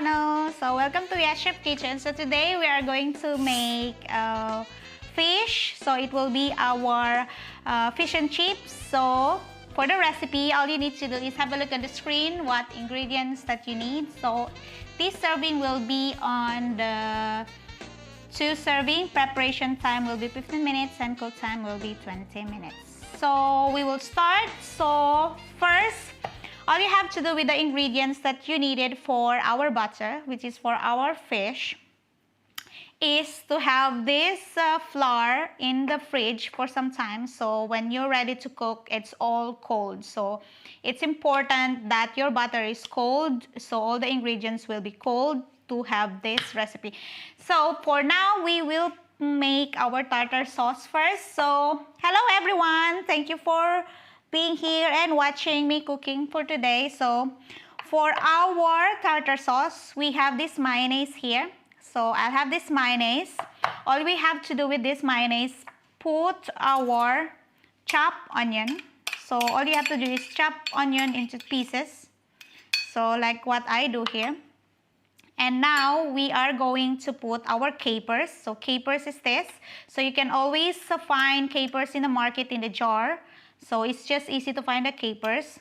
channel. So welcome to Yes Chef Kitchen. So today we are going to make fish. So it will be our fish and chips. So for the recipe, all you need to do is have a look at the screen what ingredients that you need. So this serving will be on the 2 serving. Preparation time will be 15 minutes and cook time will be 20 minutes. So we will start. So first, all you have to do with the ingredients that you needed for our butter, which is for our fish, is to have this flour in the fridge for some time. So when you're ready to cook, it's all cold. So it's important that your butter is cold. So all the ingredients will be cold to have this recipe. So for now, we will make our tartar sauce first. So hello everyone, thank you for being here and watching me cooking for today. So for our tartar sauce, we have this mayonnaise here. So I'll have this mayonnaise. All we have to do with this mayonnaise, put our chopped onion. So all you have to do is chop onion into pieces. So like what I do here. And now we are going to put our capers. So capers is this. So you can always find capers in the market in the jar. So it's just easy to find the capers.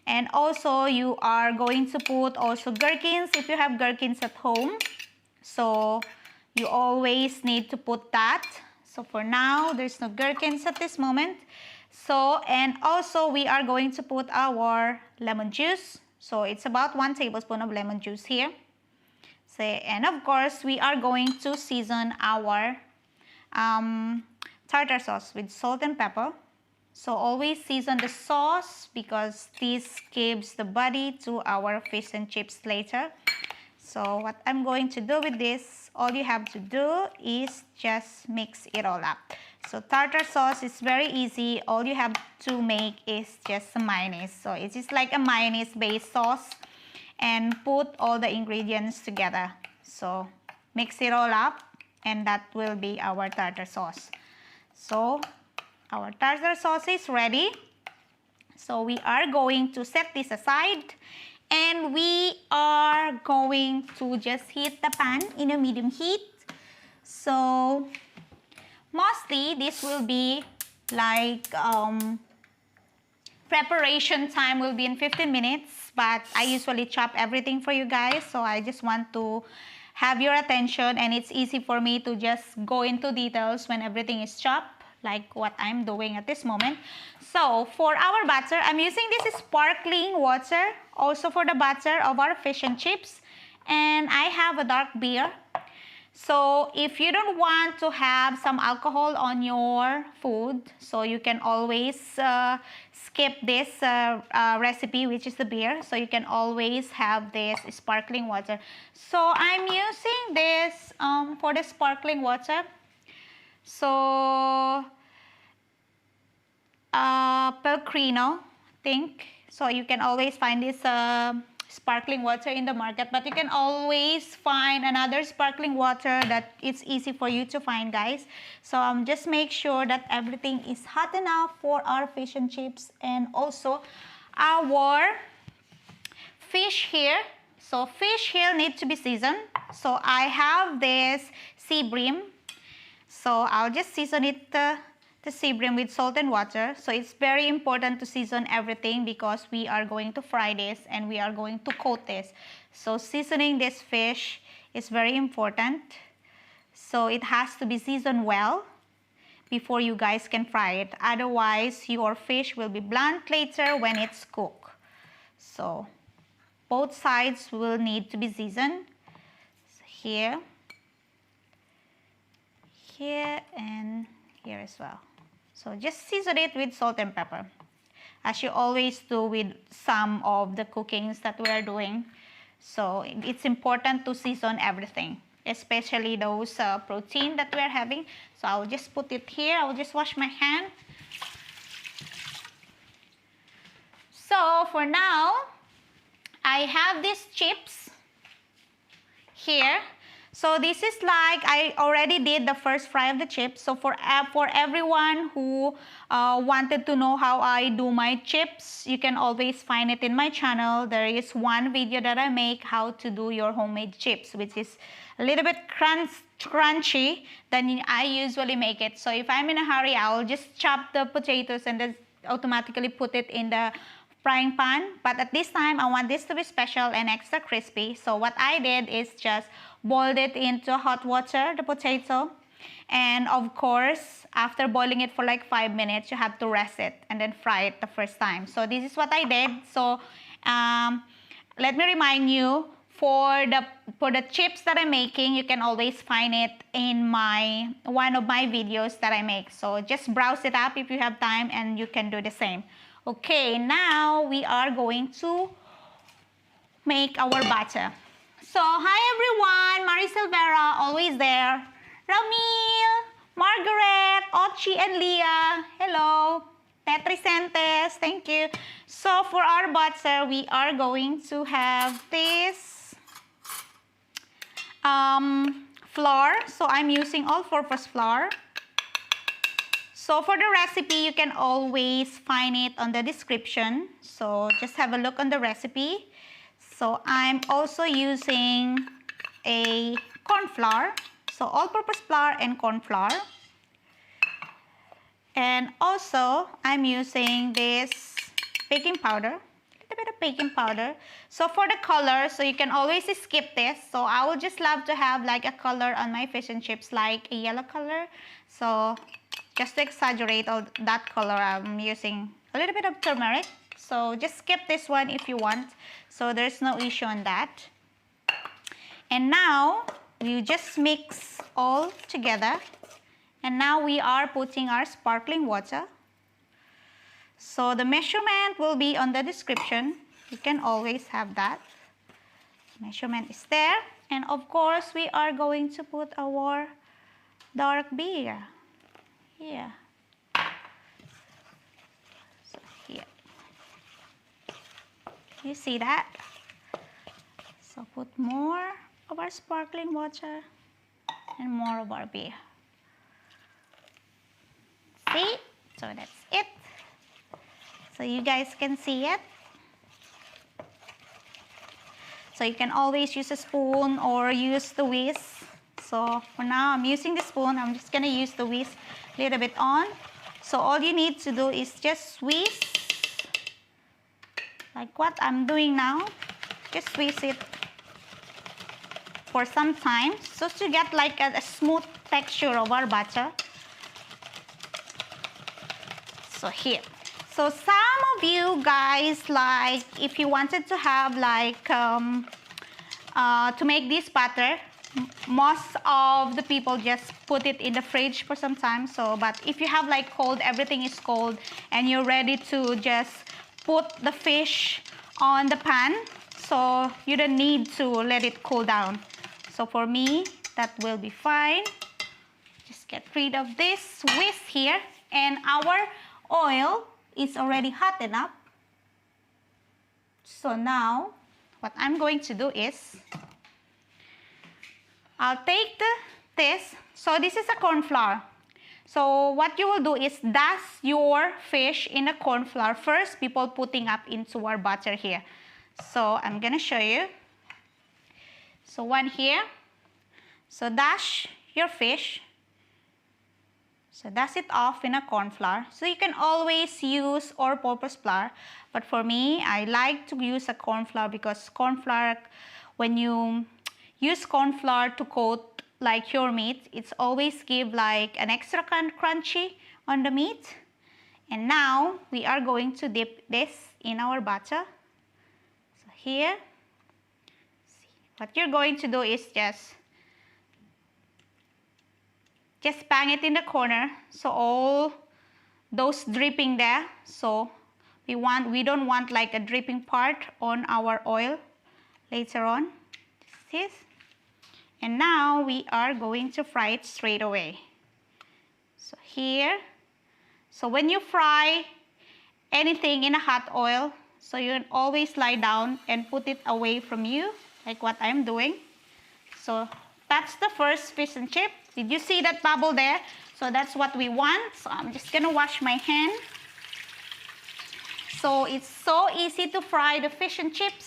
And also you are going to put also gherkins if you have gherkins at home. So you always need to put that. So for now, there's no gherkins at this moment. So, and also we are going to put our lemon juice. So it's about 1 tablespoon of lemon juice here. So, and of course, we are going to season our tartar sauce with salt and pepper. So always season the sauce because this gives the body to our fish and chips later. So what I'm going to do with this, all you have to do is just mix it all up. So tartar sauce is very easy. All you have to make is just a mayonnaise. So it's just like a mayonnaise based sauce. And put all the ingredients together. So mix it all up and that will be our tartar sauce. So our tartar sauce is ready. So we are going to set this aside and we are going to just heat the pan in a medium heat. So mostly this will be like preparation time will be in 15 minutes, but I usually chop everything for you guys. So I just want to have your attention and it's easy for me to just go into details when everything is chopped, like what I'm doing at this moment. So for our butter, I'm using this sparkling water also for the butter of our fish and chips. And I have a dark beer. So if you don't want to have some alcohol on your food, so you can always skip this recipe, which is the beer. So you can always have this sparkling water. So I'm using this for the sparkling water. So Pellegrino, I think. So you can always find this sparkling water in the market, but you can always find another sparkling water that it's easy for you to find, guys. So just make sure that everything is hot enough for our fish and chips and also our fish here. So fish here need to be seasoned. So I have this sea bream. So I'll just season it the sea bream with salt and water. So it's very important to season everything because we are going to fry this and we are going to coat this. So seasoning this fish is very important. So it has to be seasoned well before you guys can fry it. Otherwise, your fish will be blunt later when it's cooked. So both sides will need to be seasoned. So here, and here as well. So just season it with salt and pepper, as you always do with some of the cookings that we are doing. So it's important to season everything, especially those protein that we are having. So I'll just put it here. I'll just wash my hand. So for now, I have these chips here. So this is like, I already did the first fry of the chips. So for everyone who wanted to know how I do my chips, you can always find it in my channel. There is one video that I make how to do your homemade chips, which is a little bit crunchy than I usually make it. So if I'm in a hurry, I'll just chop the potatoes and then automatically put it in the frying pan. But at this time, I want this to be special and extra crispy. So what I did is just boiled it into hot water, the potato. And of course, after boiling it for like 5 minutes, you have to rest it and then fry it the first time. So this is what I did. So let me remind you, for the chips that I'm making, you can always find it in one of my videos that I make. So just browse it up if you have time, and you can do the same. Okay, now we are going to make our batter. So hi everyone, Marie Silvera, always there. Ramil, Margaret, Ochi, and Leah, hello. Tetrisentes, thank you. So for our batter, we are going to have this flour. So I'm using all-purpose flour. So for the recipe, you can always find it on the description. So just have a look on the recipe. So I'm also using a corn flour. So all-purpose flour and corn flour. And also, I'm using this baking powder, a little bit of baking powder. So for the color, so you can always skip this. So I would just love to have like a color on my fish and chips, like a yellow color. So just to exaggerate all that color, I'm using a little bit of turmeric. So just skip this one if you want. So there's no issue on that. And now we just mix all together. And now we are putting our sparkling water. So the measurement will be on the description. You can always have that. Measurement is there. And of course, we are going to put our dark beer. Here. So here. You see that? So put more of our sparkling water and more of our beer. See? So that's it. So you guys can see it. So you can always use a spoon or use the whisk. So for now, I'm using the spoon. I'm just going to use the whisk a little bit on. So all you need to do is just whisk, like what I'm doing now. Just whisk it for some time, so to get like a smooth texture of our batter. So here. So some of you guys, like if you wanted to have like to make this batter, most of the people just put it in the fridge for some time. So but if you have like cold, everything is cold, and you're ready to just put the fish on the pan, so you don't need to let it cool down. So for me, that will be fine. Just get rid of this whisk here, and our oil is already hot enough. So now, what I'm going to do is, I'll take this. So this is a corn flour. So what you will do is dust your fish in a corn flour first before putting up into our butter here. So I'm gonna show you. So one here. So dash your fish. So dust it off in a corn flour. So you can always use all-purpose flour, but for me, I like to use a corn flour because corn flour, when you use corn flour to coat like your meat, it's always give like an extra crunchy on the meat. And now we are going to dip this in our batter. So here, what you're going to do is just bang it in the corner, so all those dripping there. So we don't want like a dripping part on our oil later on. This. And now we are going to fry it straight away. So here, so when you fry anything in a hot oil, so you can always lie down and put it away from you, like what I'm doing. So that's the first fish and chip. Did you see that bubble there? So that's what we want. So I'm just gonna wash my hand. So it's so easy to fry the fish and chips.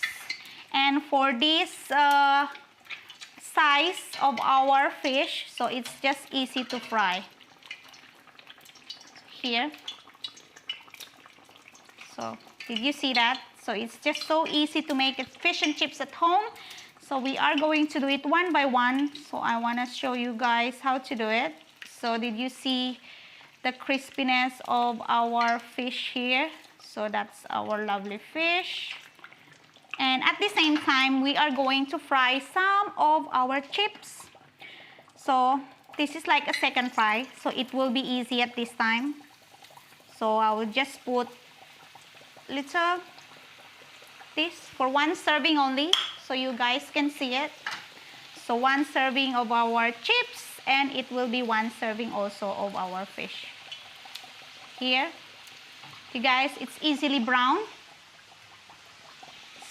And for this size of our fish, so it's just easy to fry. Here. So did you see that? So it's just so easy to make it fish and chips at home. So we are going to do it one by one. So I want to show you guys how to do it. So did you see the crispiness of our fish here? So that's our lovely fish. And at the same time, we are going to fry some of our chips. So this is like a second fry, so it will be easy at this time. So I will just put little this for one serving only, so you guys can see it. So one serving of our chips, and it will be one serving also of our fish. Here, you guys, it's easily brown.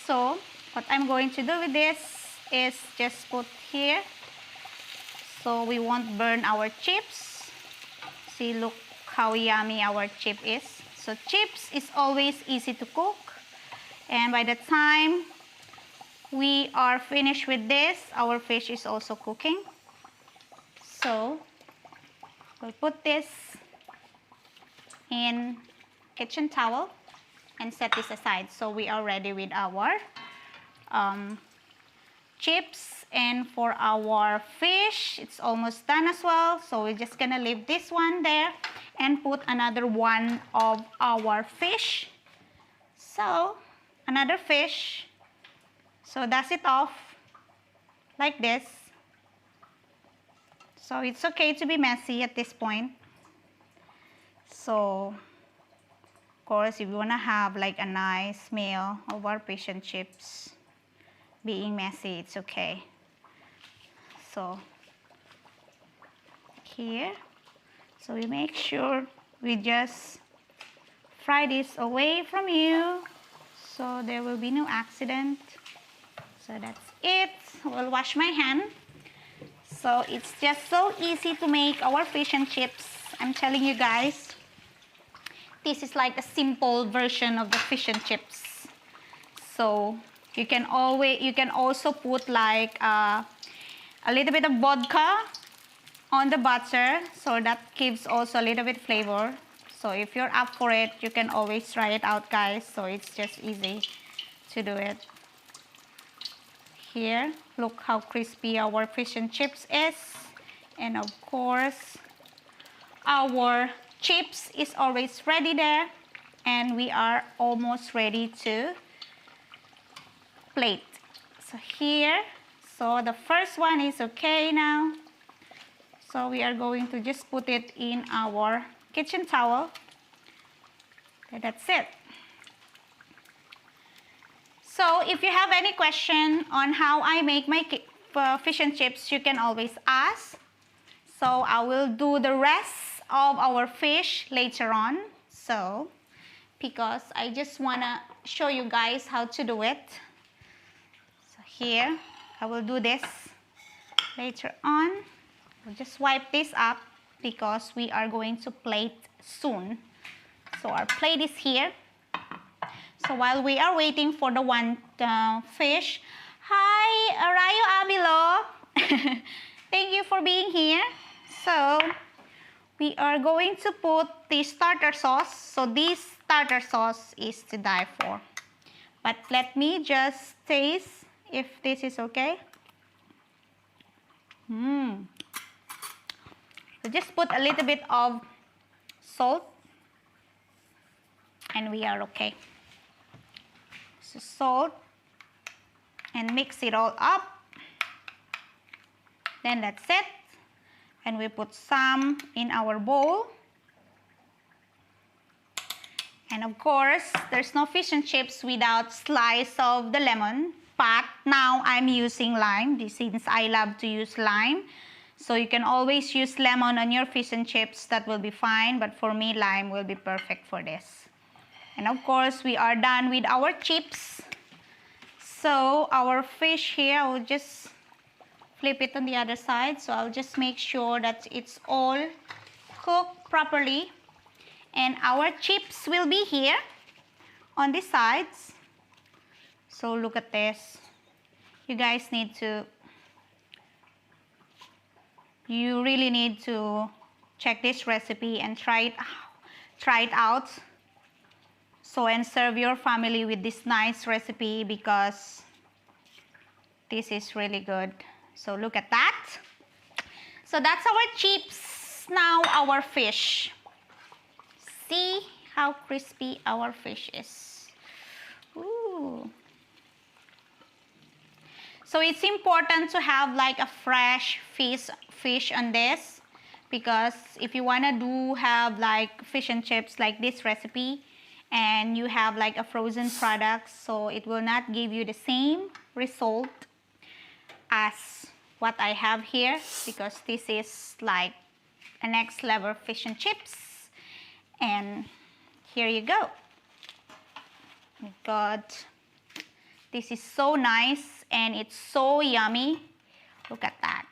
So what I'm going to do with this is just put here, so we won't burn our chips. See, look how yummy our chip is. So chips is always easy to cook, and by the time we are finished with this, our fish is also cooking. So we'll put this in kitchen towel and set this aside. So we are ready with our chips, and for our fish, it's almost done as well. So we're just gonna leave this one there and put another one of our fish. So another fish. So dust it off like this. So it's okay to be messy at this point. So of course, if you want to have like a nice meal of our fish and chips, being messy, it's okay. So here, so we make sure we just fry this away from you, so there will be no accident. So that's it. We'll wash my hand. So it's just so easy to make our fish and chips. I'm telling you guys. This is like a simple version of the fish and chips. So you can also put like a little bit of vodka on the butter, so that gives also a little bit flavor. So if you're up for it, you can always try it out, guys. So it's just easy to do it. Here, look how crispy our fish and chips is. And of course, our chips is always ready there, and we are almost ready to plate. So here, so the first one is okay now. So we are going to just put it in our kitchen towel. Okay, that's it. So if you have any question on how I make my fish and chips, you can always ask. So I will do the rest of our fish later on. So because I just want to show you guys how to do it. So here, I will do this later on. We'll just wipe this up because we are going to plate soon. So our plate is here. So while we are waiting for the one fish, hi, Rayo Abilo. Thank you for being here. So we are going to put this tartar sauce. So this tartar sauce is to die for. But let me just taste if this is okay. So just put a little bit of salt and we are okay. So salt and mix it all up. Then that's it. And we put some in our bowl. And of course, there's no fish and chips without slice of the lemon. But now I'm using lime, since I love to use lime. So you can always use lemon on your fish and chips, that will be fine. But for me, lime will be perfect for this. And of course, we are done with our chips. So our fish here, I will just flip it on the other side. So I'll just make sure that it's all cooked properly. And our chips will be here on the sides. So look at this. You guys need to, you really need to check this recipe and try it out. So, and serve your family with this nice recipe because this is really good. So look at that. So that's our chips. Now our fish. See how crispy our fish is. Ooh. So it's important to have like a fresh fish on this, because if you wanna have like fish and chips like this recipe and you have like a frozen product, so it will not give you the same result as what I have here, because this is like a next level fish and chips. And here you go. Oh my God, this is so nice and it's so yummy. Look at that.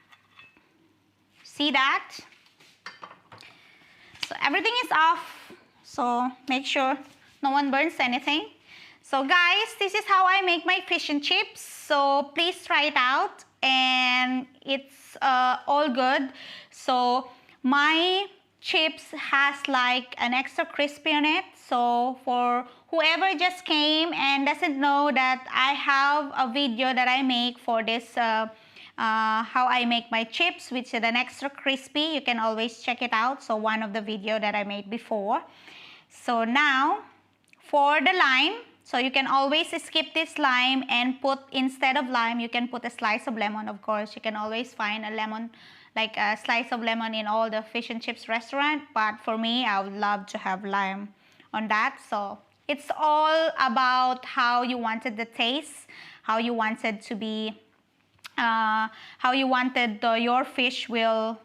See that? So everything is off, so make sure no one burns anything. So guys, this is how I make my fish and chips. So please try it out, and it's all good. So my chips has like an extra crispy on it. So for whoever just came and doesn't know that I have a video that I make for this how I make my chips, which is an extra crispy, you can always check it out. So one of the video that I made before. So now for the lime, so you can always skip this lime and put, instead of lime, you can put a slice of lemon. Of course, you can always find a lemon, like a slice of lemon in all the fish and chips restaurant. But for me, I would love to have lime on that. So it's all about how you wanted the taste, how you wanted to be, how you wanted your fish will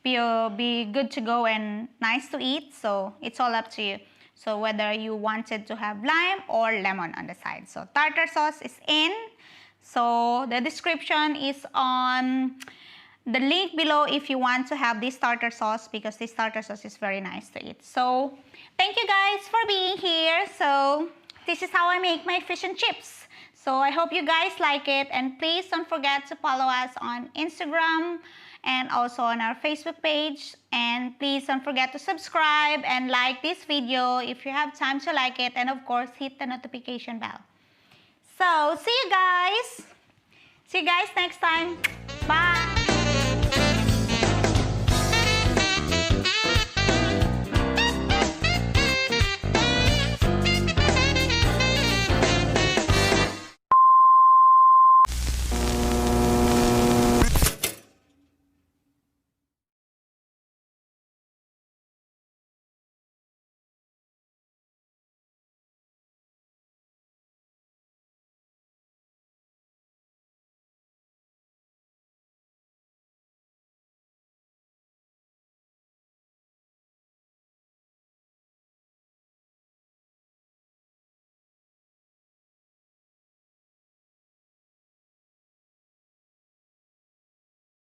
be good to go and nice to eat. So it's all up to you. So whether you wanted to have lime or lemon on the side. So tartar sauce is in. So the description is on the link below if you want to have this tartar sauce, because this tartar sauce is very nice to eat. So thank you guys for being here. So this is how I make my fish and chips. So I hope you guys like it, and please don't forget to follow us on Instagram and also on our Facebook page. And please don't forget to subscribe and like this video if you have time to like it, and of course hit the notification bell. So see you guys next time.